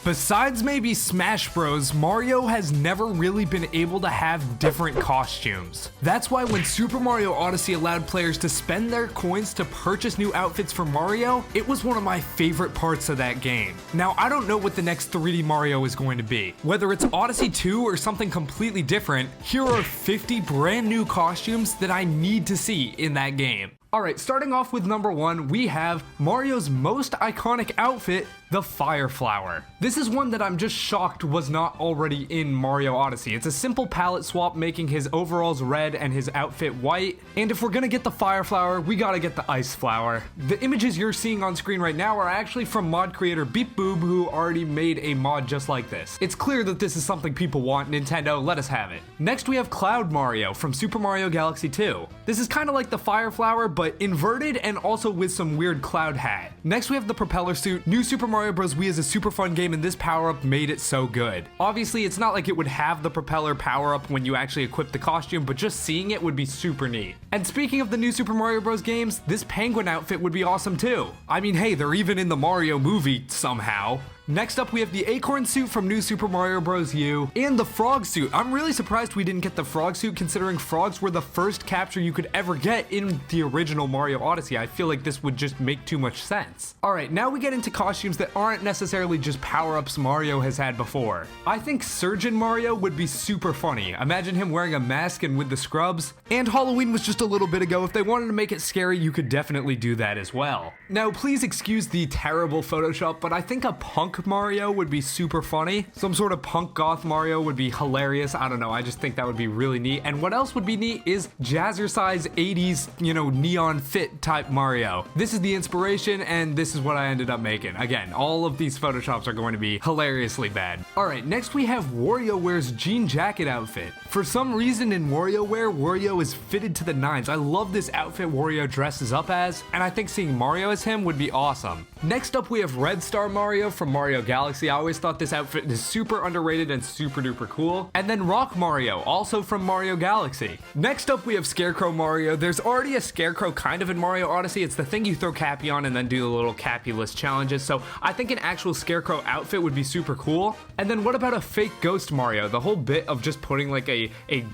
Besides maybe Smash Bros, Mario has never really been able to have different costumes. That's why when Super Mario Odyssey allowed players to spend their coins to purchase new outfits for Mario, it was one of my favorite parts of that game. Now, I don't know what the next 3D Mario is going to be. Whether it's Odyssey 2 or something completely different, here are 50 brand new costumes that I need to see in that game. Alright, starting off with number 1, we have Mario's most iconic outfit, the Fire Flower. This is one that I'm just shocked was not already in Mario Odyssey. It's a simple palette swap making his overalls red and his outfit white. And if we're gonna get the Fire Flower, we gotta get the Ice Flower. The images you're seeing on screen right now are actually from mod creator Beep Boob, who already made a mod just like this. It's clear that this is something people want. Nintendo, let us have it. Next we have Cloud Mario from Super Mario Galaxy 2. This is kind of like the Fire Flower, but inverted and also with some weird cloud hat. Next we have the Propeller Suit. New Super Mario Bros. Wii is a super fun game, and this power-up made it so good. Obviously, it's not like it would have the propeller power-up when you actually equip the costume, but just seeing it would be super neat. And speaking of the new Super Mario Bros. Games, this penguin outfit would be awesome too. I mean, hey, they're even in the Mario movie somehow. Next up, we have the Acorn Suit from New Super Mario Bros. U, and the Frog Suit. I'm really surprised we didn't get the Frog Suit, considering frogs were the first capture you could ever get in the original Mario Odyssey. I feel like this would just make too much sense. Alright, now we get into costumes that aren't necessarily just power-ups Mario has had before. I think Surgeon Mario would be super funny. Imagine him wearing a mask and with the scrubs. And Halloween was just a little bit ago. If they wanted to make it scary, you could definitely do that as well. Now, please excuse the terrible Photoshop, but I think a punk Mario would be super funny. Some sort of punk goth Mario would be hilarious. I don't know, I just think that would be really neat. And what else would be neat is Jazzercise 80s, neon fit type Mario. This is the inspiration, and this is what I ended up making. Again, all of these Photoshops are going to be hilariously bad. Alright, next we have WarioWare's jean jacket outfit. For some reason in WarioWare, Wario is fitted to the nines. I love this outfit Wario dresses up as, and I think seeing Mario as him would be awesome. Next up we have Red Star Mario from Mario Galaxy. I always thought this outfit is super underrated and super duper cool. And then Rock Mario, also from Mario Galaxy. Next up we have Scarecrow Mario. There's already a Scarecrow kind of in Mario Odyssey. It's the thing you throw Cappy on and then do the little Cappy-less challenges. So I think an actual Scarecrow outfit would be super cool. And then what about a fake Ghost Mario? The whole bit of just putting like a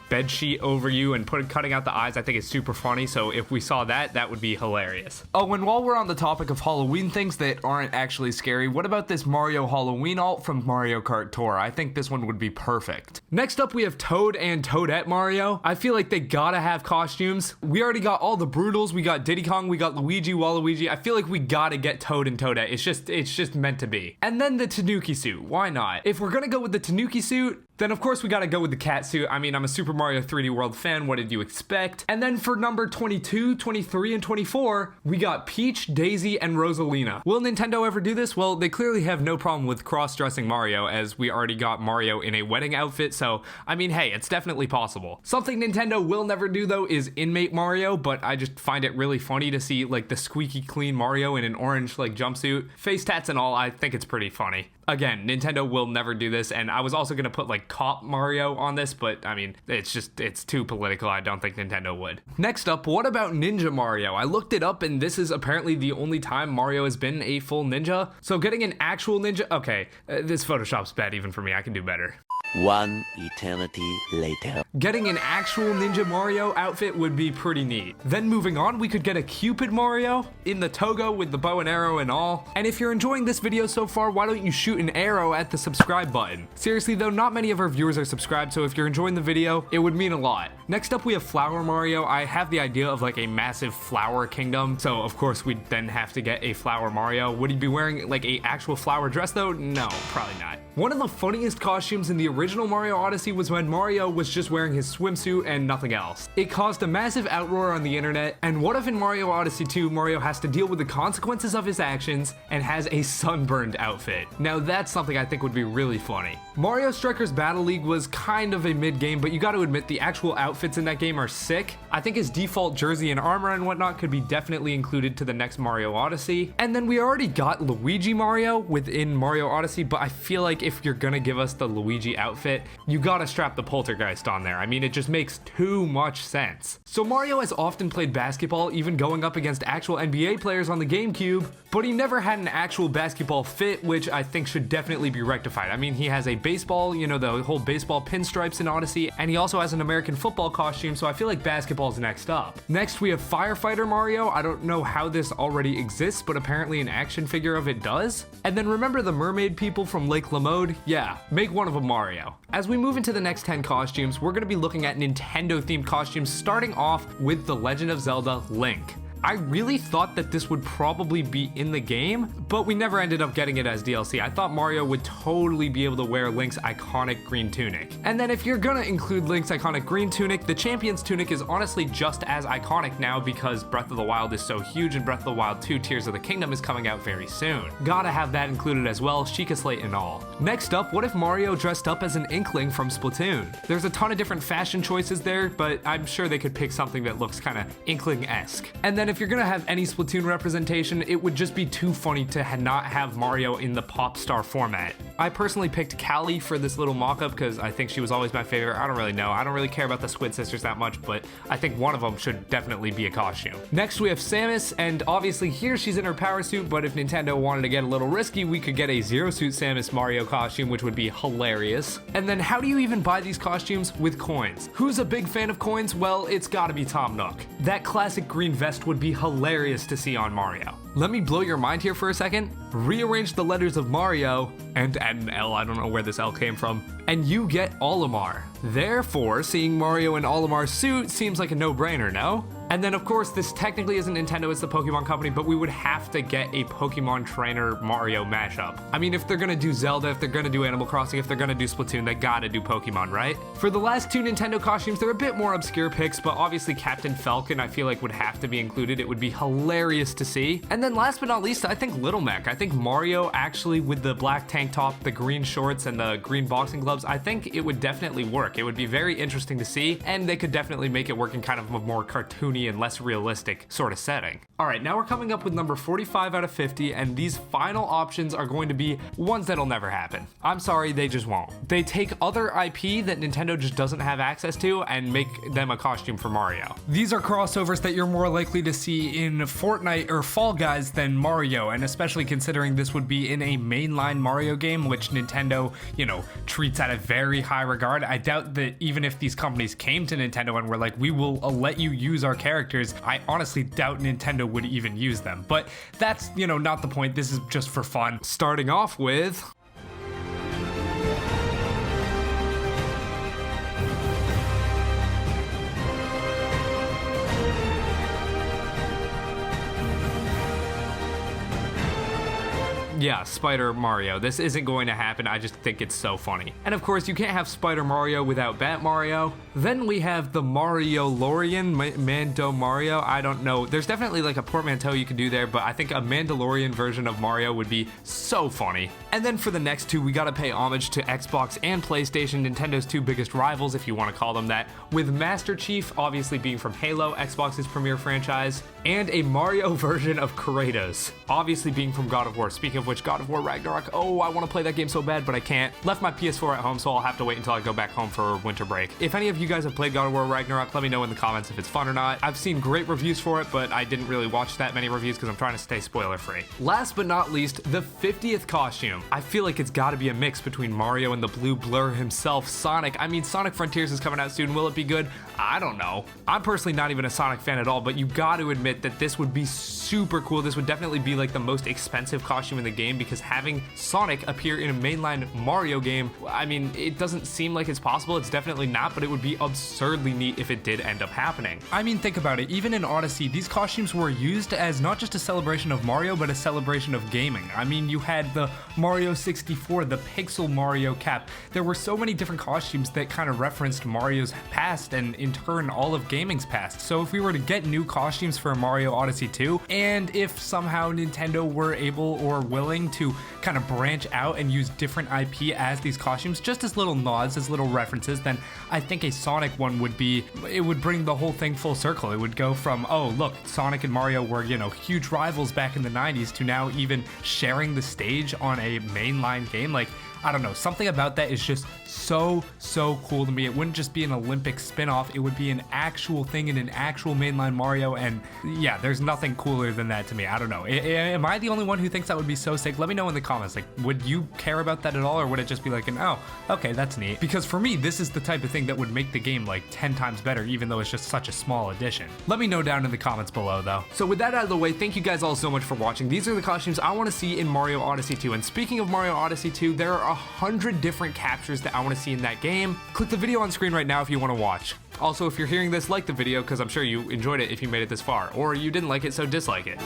bed sheet over you and cutting out the eyes, I think is super funny. So if we saw that, that would be hilarious. Oh, and while we're on the topic of Halloween things that aren't actually scary, what about this Mario Halloween alt from Mario Kart Tour? I think this one would be perfect. Next up we have Toad and Toadette Mario. I feel like they gotta have costumes. We already got all the Broodals, we got Diddy Kong, we got Luigi, Waluigi. I feel like we gotta get Toad and Toadette. It's just meant to be. And then the Tanuki suit, why not? If we're gonna go with the Tanuki suit, then of course we gotta go with the cat suit. I mean, I'm a Super Mario 3D World fan, what did you expect? And then for number 22, 23, and 24, we got Peach, Daisy, and Rosalina. Will Nintendo ever do this? Well, they clearly have no problem with cross-dressing Mario, as we already got Mario in a wedding outfit, so, I mean, hey, it's definitely possible. Something Nintendo will never do, though, is inmate Mario, but I just find it really funny to see, like, the squeaky clean Mario in an orange, like, jumpsuit. Face tats and all, I think it's pretty funny. Again, Nintendo will never do this, and I was also gonna put like Cop Mario on this, but I mean, it's too political. I don't think Nintendo would. Next up, what about Ninja Mario? I looked it up, and this is apparently the only time Mario has been a full ninja. So getting an actual ninja, okay, this Photoshop's bad even for me. I can do better. One eternity later. Getting an actual Ninja Mario outfit would be pretty neat. Then moving on, we could get a Cupid Mario in the toga with the bow and arrow and all. And if you're enjoying this video so far, why don't you shoot an arrow at the subscribe button? Seriously though, not many of our viewers are subscribed, so if you're enjoying the video, it would mean a lot. Next up, we have Flower Mario. I have the idea of like a massive flower kingdom, so of course we'd then have to get a Flower Mario. Would he be wearing like a actual flower dress though? No, probably not. One of the funniest costumes in the original Mario Odyssey was when Mario was just wearing his swimsuit and nothing else. It caused a massive outroar on the internet, and what if in Mario Odyssey 2, Mario has to deal with the consequences of his actions and has a sunburned outfit? Now that's something I think would be really funny. Mario Strikers Battle League was kind of a mid-game, but you gotta admit the actual outfits in that game are sick. I think his default jersey and armor and whatnot could be definitely included to the next Mario Odyssey. And then we already got Luigi Mario within Mario Odyssey, but I feel like if you're gonna give us the Luigi outfit, outfit, you gotta strap the poltergeist on there. I mean, it just makes too much sense. So Mario has often played basketball, even going up against actual NBA players on the GameCube, but he never had an actual basketball fit, which I think should definitely be rectified. I mean, he has a baseball, you know, the whole baseball pinstripes in Odyssey, and he also has an American football costume, so I feel like basketball's next up. Next, we have Firefighter Mario. I don't know how this already exists, but apparently an action figure of it does. And then remember the mermaid people from Lake Lamode? Yeah, make one of them Mario. As we move into the next 10 costumes, we're gonna be looking at Nintendo-themed costumes, starting off with The Legend of Zelda Link. I really thought that this would probably be in the game, but we never ended up getting it as DLC. I thought Mario would totally be able to wear Link's iconic green tunic. And then if you're gonna include Link's iconic green tunic, the Champion's tunic is honestly just as iconic now because Breath of the Wild is so huge and Breath of the Wild 2 Tears of the Kingdom is coming out very soon. Gotta have that included as well, Sheikah Slate and all. Next up, what if Mario dressed up as an Inkling from Splatoon? There's a ton of different fashion choices there, but I'm sure they could pick something that looks kinda Inkling-esque. And then if you're gonna have any Splatoon representation, it would just be too funny to not have Mario in the POPSTAR format. I personally picked Callie for this little mock-up because I think she was always my favorite. I don't really know. I don't really care about the Squid Sisters that much, but I think one of them should definitely be a costume. Next, we have Samus, and obviously here she's in her power suit, but if Nintendo wanted to get a little risky, we could get a Zero Suit Samus Mario costume, which would be hilarious. And then how do you even buy these costumes? With coins. Who's a big fan of coins? Well, it's gotta be Tom Nook. That classic green vest would be hilarious to see on Mario. Let me blow your mind here for a second. Rearrange the letters of Mario and add an L, I don't know where this L came from, and you get Olimar. Therefore, seeing Mario in Olimar's suit seems like a no-brainer, no? And then of course, this technically isn't Nintendo, it's the Pokemon Company, but we would have to get a Pokemon Trainer Mario mashup. I mean, if they're gonna do Zelda, if they're gonna do Animal Crossing, if they're gonna do Splatoon, they gotta do Pokemon, right? For the last two Nintendo costumes, they're a bit more obscure picks, but obviously Captain Falcon I feel like would have to be included. It would be hilarious to see. And then last but not least, I think Little Mac. I think Mario actually with the black tank top, the green shorts, and the green boxing gloves, I think it would definitely work. It would be very interesting to see, and they could definitely make it work in kind of a more cartoony and less realistic sort of setting. All right, now we're coming up with number 45 out of 50, and these final options are going to be ones that'll never happen. I'm sorry, they just won't. They take other IP that Nintendo just doesn't have access to and make them a costume for Mario. These are crossovers that you're more likely to see in Fortnite or Fall Guys than Mario, and especially considering this would be in a mainline Mario game, which Nintendo, you know, treats at a very high regard. I doubt that even if these companies came to Nintendo and were like, we will let you use our characters, I honestly doubt Nintendo would even use them. But that's, you know, not the point. This is just for fun. Starting off with... yeah, Spider Mario. This isn't going to happen. I just think it's so funny. And of course, you can't have Spider Mario without Bat Mario. Then we have the Mario-LORIAN, Mando Mario. I don't know. There's definitely like a portmanteau you can do there, but I think a Mandalorian version of Mario would be so funny. And then for the next two, we gotta pay homage to Xbox and PlayStation, Nintendo's two biggest rivals, if you want to call them that, with Master Chief obviously being from Halo, Xbox's premier franchise, and a Mario version of Kratos, obviously being from God of War. Speaking of which, God of War Ragnarok, oh, I want to play that game so bad, but I can't. Left my PS4 at home, so I'll have to wait until I go back home for winter break. If any of you guys have played God of War Ragnarok, let me know in the comments if it's fun or not. I've seen great reviews for it, but I didn't really watch that many reviews because I'm trying to stay spoiler free. Last but not least, the 50th costume. I feel like it's got to be a mix between Mario and the blue blur himself, Sonic. I mean, Sonic Frontiers is coming out soon. Will it be good? I don't know. I'm personally not even a Sonic fan at all, but you got to admit that this would be super cool. This would definitely be like the most expensive costume in the game, because having Sonic appear in a mainline Mario game, I mean, it doesn't seem like it's possible. It's definitely not, but it would be absurdly neat if it did end up happening. I mean, think about it. Even in Odyssey, these costumes were used as not just a celebration of Mario, but a celebration of gaming. I mean, you had the Mario 64, the Pixel Mario cap. There were so many different costumes that kind of referenced Mario's past and in turn all of gaming's past. So if we were to get new costumes for Mario Odyssey 2. And if somehow Nintendo were able or willing to kind of branch out and use different IP as these costumes, just as little nods, as little references, then I think a Sonic one would be, it would bring the whole thing full circle. It would go from, oh, look, Sonic and Mario were, you know, huge rivals back in the 90s to now even sharing the stage on a mainline game. Like, I don't know, something about that is just so cool to me. It wouldn't just be an Olympic spin-off, it would be an actual thing in an actual mainline Mario, and yeah, there's nothing cooler than that to me. I don't know. Am I the only one who thinks that would be so sick? Let me know in the comments. Like, would you care about that at all, or would it just be like an, oh, okay, that's neat? Because for me, this is the type of thing that would make the game like 10 times better, even though it's just such a small addition. Let me know down in the comments below, though. So with that out of the way, thank you guys all so much for watching. These are the costumes I want to see in Mario Odyssey 2, and speaking of Mario Odyssey 2, there are 100 different captures that I want to see in that game. Click the video on screen right now if you want to watch. Also, if you're hearing this, like the video, because I'm sure you enjoyed it if you made it this far, or you didn't like it, so dislike it.